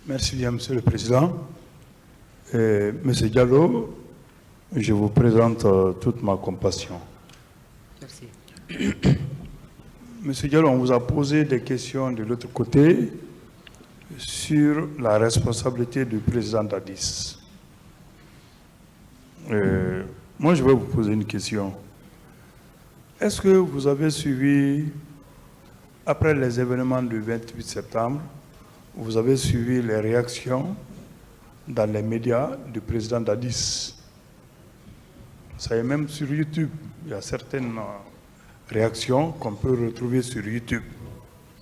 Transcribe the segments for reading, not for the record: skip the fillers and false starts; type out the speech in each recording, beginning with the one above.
Merci bien, Monsieur le Président. Monsieur Diallo, je vous présente toute ma compassion. Merci. Monsieur Diallo, on vous a posé des questions de l'autre côté sur la responsabilité du président Dadis. Moi, je vais vous poser une question. Est-ce que vous avez suivi, après les événements du 28 septembre, vous avez suivi les réactions dans les médias du président Dadis? Ça est même sur YouTube. Il y a certaines réactions qu'on peut retrouver sur YouTube.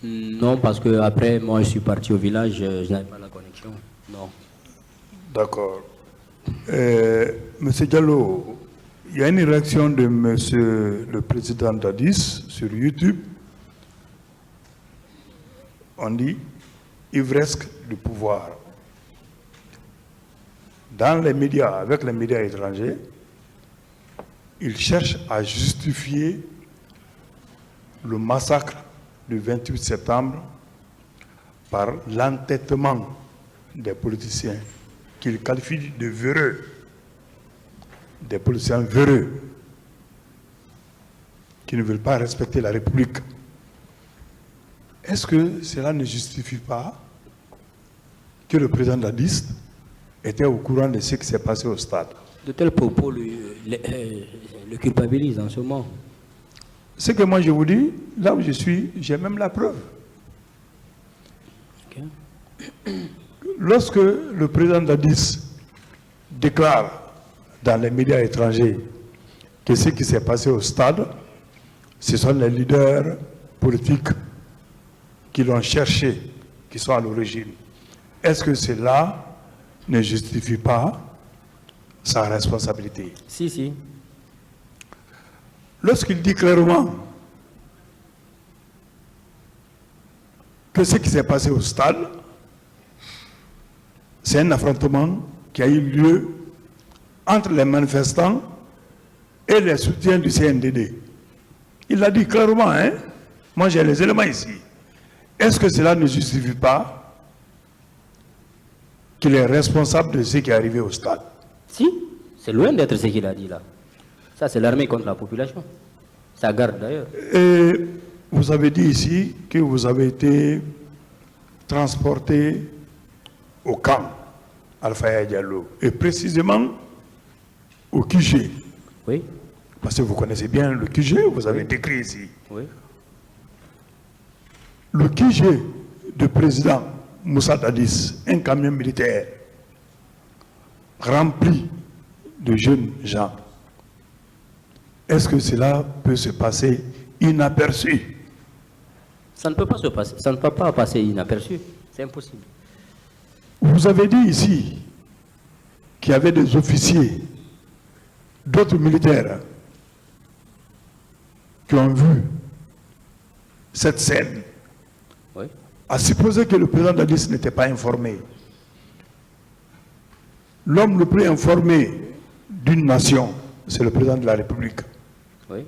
Non, parce que après, moi, je suis parti au village, je n'avais pas la connexion. Non. D'accord. Monsieur Diallo, il y a une réaction de monsieur le président Dadis sur YouTube. On dit ivresque du pouvoir. Dans les médias, avec les médias étrangers, il cherche à justifier le massacre du 28 septembre par l'entêtement des politiciens qu'il qualifie de véreux, des politiciens véreux qui ne veulent pas respecter la République. Est-ce que cela ne justifie pas que le président Dadis était au courant de ce qui s'est passé au stade? De tels propos le culpabilisent en ce moment. Ce que moi je vous dis, là où je suis, j'ai même la preuve. Okay. Lorsque le président Dadis déclare dans les médias étrangers que ce qui s'est passé au stade, ce sont les leaders politiques qui l'ont cherché, qui sont à l'origine. Est-ce que cela ne justifie pas sa responsabilité? Si, si. Lorsqu'il dit clairement que ce qui s'est passé au stade, c'est un affrontement qui a eu lieu entre les manifestants et les soutiens du CNDD. Il l'a dit clairement, hein? Moi j'ai les éléments ici. Est-ce que cela ne justifie pas qu'il est responsable de ce qui est arrivé au stade? Si, c'est loin d'être ce qu'il a dit là. Ça, c'est l'armée contre la population. Ça garde d'ailleurs. Et vous avez dit ici que vous avez été transporté au camp Alpha Diallo, et précisément au QG. Oui. Parce que vous connaissez bien le QG, vous avez décrit ici. Oui. Le QG du président Moussa Dadis, un camion militaire rempli de jeunes gens. Est-ce que cela peut se passer inaperçu? Ça ne peut pas se passer. Ça ne peut pas passer inaperçu. C'est impossible. Vous avez dit ici qu'il y avait des officiers, d'autres militaires qui ont vu cette scène. Oui. À supposer que le président Dadis n'était pas informé. L'homme le plus informé d'une nation, c'est le président de la République. Oui.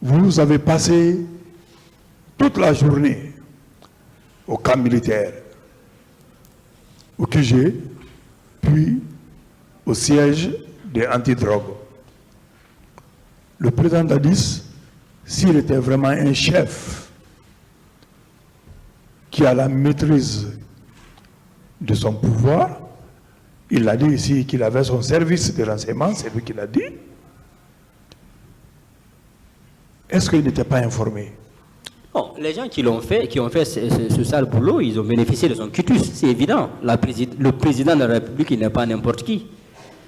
Vous avez passé toute la journée au camp militaire, au QG, puis au siège des antidrogues. Le président Dadis, s'il était vraiment un chef qui a la maîtrise de son pouvoir, il a dit ici qu'il avait son service de renseignement, c'est lui qui l'a dit. Est-ce qu'il n'était pas informé? Non, les gens qui ont fait ce sale boulot, ils ont bénéficié de son quitus, c'est évident. Le président de la République, il n'est pas n'importe qui.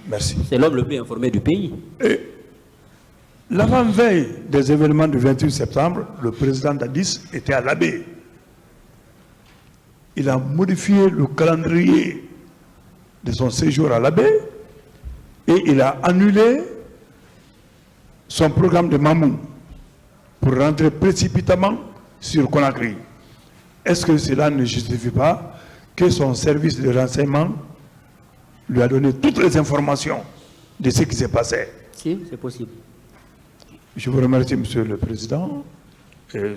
Merci. C'est l'homme le plus informé du pays. Et l'avant-veille des événements du 28 septembre, le président Dadis était à l'Abbé. Il a modifié le calendrier de son séjour à l'Abbé et il a annulé son programme de Mamou pour rentrer précipitamment sur Conakry. Est-ce que cela ne justifie pas que son service de renseignement lui a donné toutes les informations de ce qui s'est passé? Si, c'est possible. Je vous remercie, Monsieur le Président, et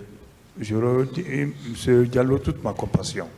je redis, Monsieur Diallo, toute ma compassion.